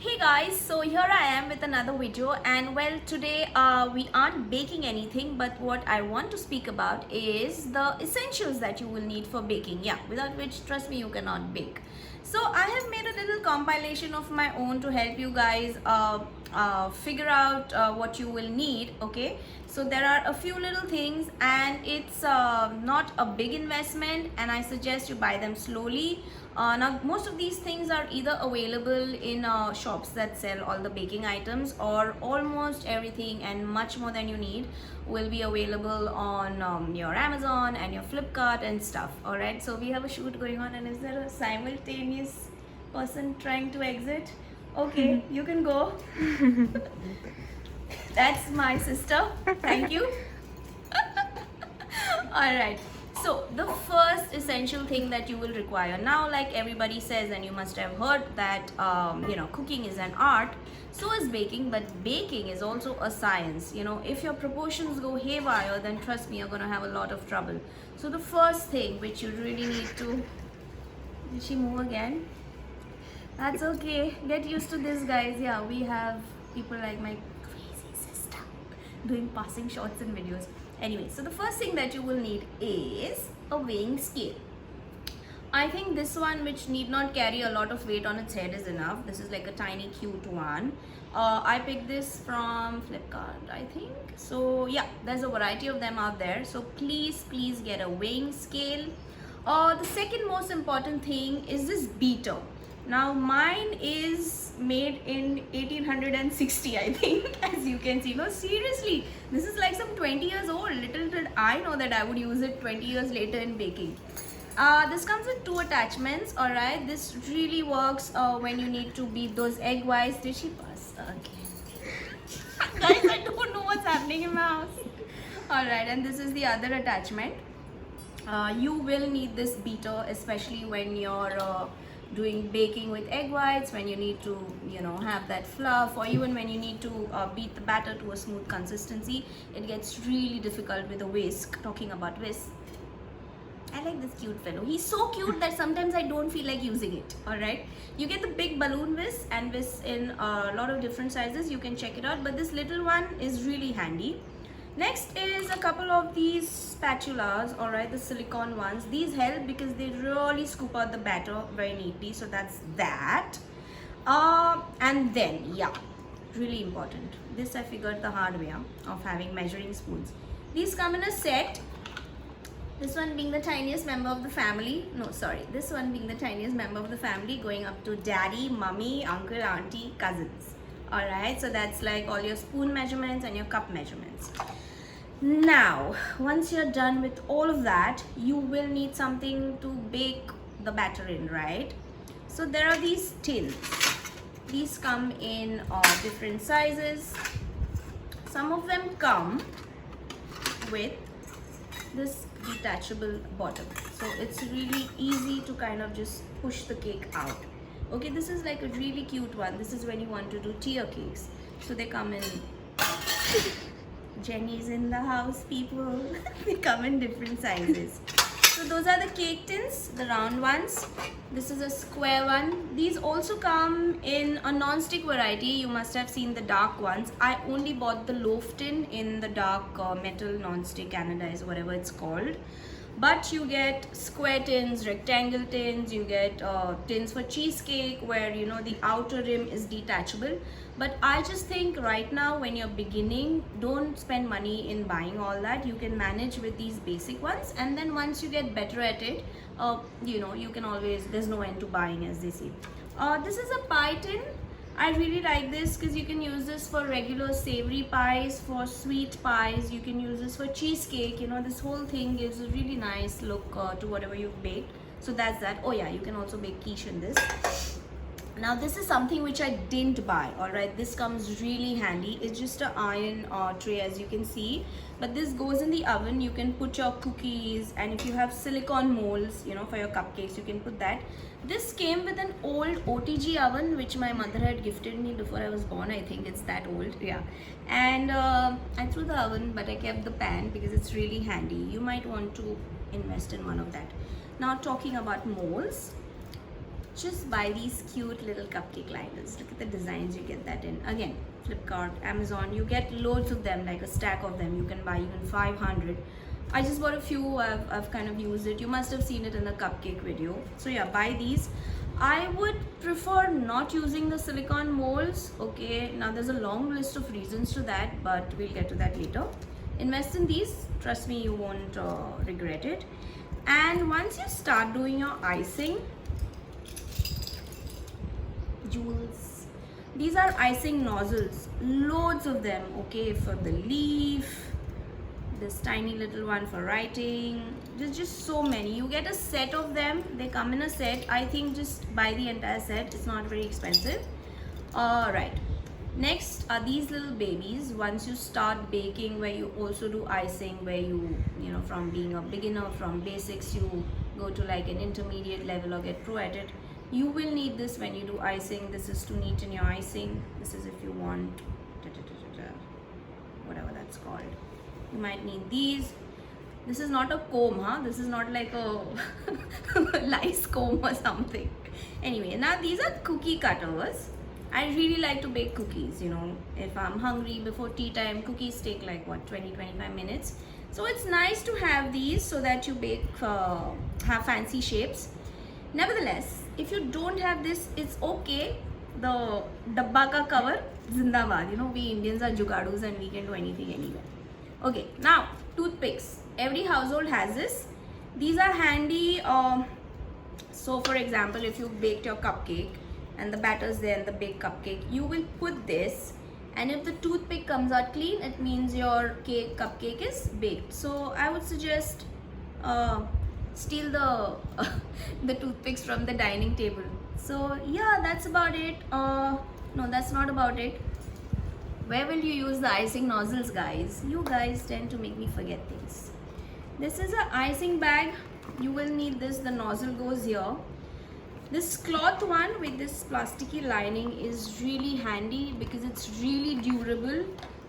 Hey guys, so here I am with another video, and well, today we aren't baking anything, but what I want to speak about is the essentials that you will need for baking. Yeah, without which, trust me, you cannot bake. So I have made a little compilation of my own to help you guys figure out what you will need. Okay, so there are a few little things, and it's not a big investment, and I suggest you buy them slowly. Now most of these things are either available in shops that sell all the baking items, or almost everything and much more than you need will be available on your Amazon and your Flipkart and stuff. Alright, so we have a shoot going on, and is there a simultaneous person trying to exit? Okay, you can go. That's my sister. Thank you. Alright, so the first essential thing that you will require now, like everybody says, and you must have heard that cooking is an art, so is baking, but baking is also a science. If your proportions go haywire, then trust me, you're gonna have a lot of trouble. So the first thing which you really need to, did she move again? That's okay, get used to this, guys. Yeah, we have people like my crazy sister doing passing shots and videos. Anyway, so the first thing that you will need is a weighing scale. I think this one, which need not carry a lot of weight on its head, is enough. This is like a tiny cute one. I picked this from Flipkart, I think. So yeah, there's a variety of them out there, so please get a weighing scale. The second most important thing is this beater. Now mine is made in 1860, I think, as you can see. No, seriously, this is like some 20 years old. Little did I know that I would use it 20 years later in baking. This comes with two attachments. Alright, this really works when you need to beat those egg whites. Did she pass again? Guys, I don't know what's happening in my house. Alright, and this is the other attachment. You will need this beater, especially when you're doing baking with egg whites, when you need to have that fluff, or even when you need to beat the batter to a smooth consistency. It gets really difficult with a whisk. Talking about whisk, I like this cute fellow. He's so cute that sometimes I don't feel like using it. Alright, you get the big balloon whisk and whisk in a lot of different sizes. You can check it out, but this little one is really handy. Next is a couple of these spatulas, alright, the silicone ones. These help because they really scoop out the batter very neatly. So that's that. And then, yeah, really important. This I figured the hard way of having measuring spoons. These come in a set. This one being the tiniest member of the family. No, sorry. This one being the tiniest member of the family, going up to daddy, mummy, uncle, auntie, cousins. Alright, so that's like all your spoon measurements and your cup measurements. Now, once you're done with all of that, you will need something to bake the batter in, right? So there are these tins. These come in different sizes. Some of them come with this detachable bottom, so it's really easy to kind of just push the cake out. Okay, this is like a really cute one. This is when you want to do tier cakes, so they come in Jenny's in the house, people. They come in different sizes. So those are the cake tins, the round ones. This is a square one. These also come in a non-stick variety. You must have seen the dark ones. I only bought the loaf tin in the dark metal non-stick anodized, whatever it's called. But you get square tins, rectangle tins, you get tins for cheesecake where the outer rim is detachable. But I just think right now, when you're beginning, don't spend money in buying all that. You can manage with these basic ones, and then once you get better at it, you can always, there's no end to buying, as they say. This is a pie tin. I really like this because you can use this for regular savory pies, for sweet pies. You can use this for cheesecake. This whole thing gives a really nice look to whatever you've baked. So that's that. Oh yeah, you can also bake quiche in this. Now this is something which I didn't buy. Alright, this comes really handy. It's just an iron tray, as you can see, but this goes in the oven. You can put your cookies, and if you have silicone molds for your cupcakes, you can put that. This came with an old OTG oven which my mother had gifted me before I was born. I think it's that old, yeah. And I threw the oven, but I kept the pan because it's really handy. You might want to invest in one of that. Now talking about molds, just buy these cute little cupcake liners. Look at the designs you get that in. Again, Flipkart, Amazon, you get loads of them, like a stack of them. You can buy even 500. I just bought a few. I've kind of used it. You must have seen it in the cupcake video. So yeah, buy these. I would prefer not using the silicone molds. Okay, now there's a long list of reasons to that, but we'll get to that later. Invest in these. Trust me, you won't regret it. And once you start doing your icing, jewels, these are icing nozzles, loads of them. Okay, for the leaf, this tiny little one for writing. There's just so many. You get a set of them. They come in a set. I think just buy the entire set. It's not very expensive. Right, next are these little babies. Once you start baking, where you also do icing, where you know, from being a beginner, from basics, you go to like an intermediate level or get pro at it, you will need this when you do icing. This is to neaten your icing. This is if you want whatever that's called. You might need these. This is not a comb, huh? This is not like a lice comb or something. Anyway, now these are cookie cutters. I really like to bake cookies, you know. If I'm hungry before tea time, cookies take like what, 20-25 minutes. So it's nice to have these so that you bake, have fancy shapes. Nevertheless, if you don't have this, it's okay. The dabba ka cover, zindabad. You know, we Indians are jugadus and we can do anything anywhere. Okay, now toothpicks. Every household has this. These are handy. So for example, if you baked your cupcake and the batter's there in the baked cupcake, you will put this, and if the toothpick comes out clean, it means your cupcake is baked. So I would suggest steal the the toothpicks from the dining table. So yeah, that's about it. No, that's not about it. Where will you use the icing nozzles, guys? You guys tend to make me forget things. This is an icing bag. You will need this. The nozzle goes here. This cloth one with this plasticky lining is really handy because it's really durable.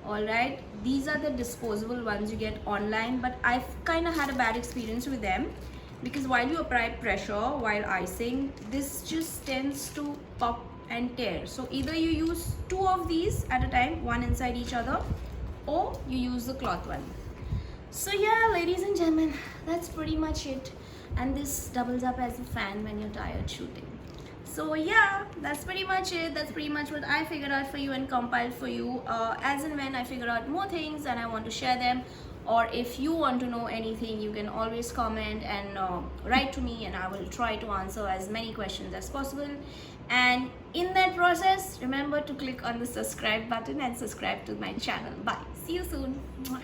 Alright, these are the disposable ones you get online, but I've kind of had a bad experience with them because while you apply pressure while icing, this just tends to pop and tear. So either you use two of these at a time, one inside each other, or you use the cloth one. So yeah, ladies and gentlemen, that's pretty much it. And this doubles up as a fan when you're tired shooting. So yeah, that's pretty much it. That's pretty much what I figured out for you and compiled for you. As and when I figure out more things and I want to share them, or if you want to know anything, you can always comment and write to me, and I will try to answer as many questions as possible. And in that process, remember to click on the subscribe button and subscribe to my channel. Bye. See you soon. Mwah.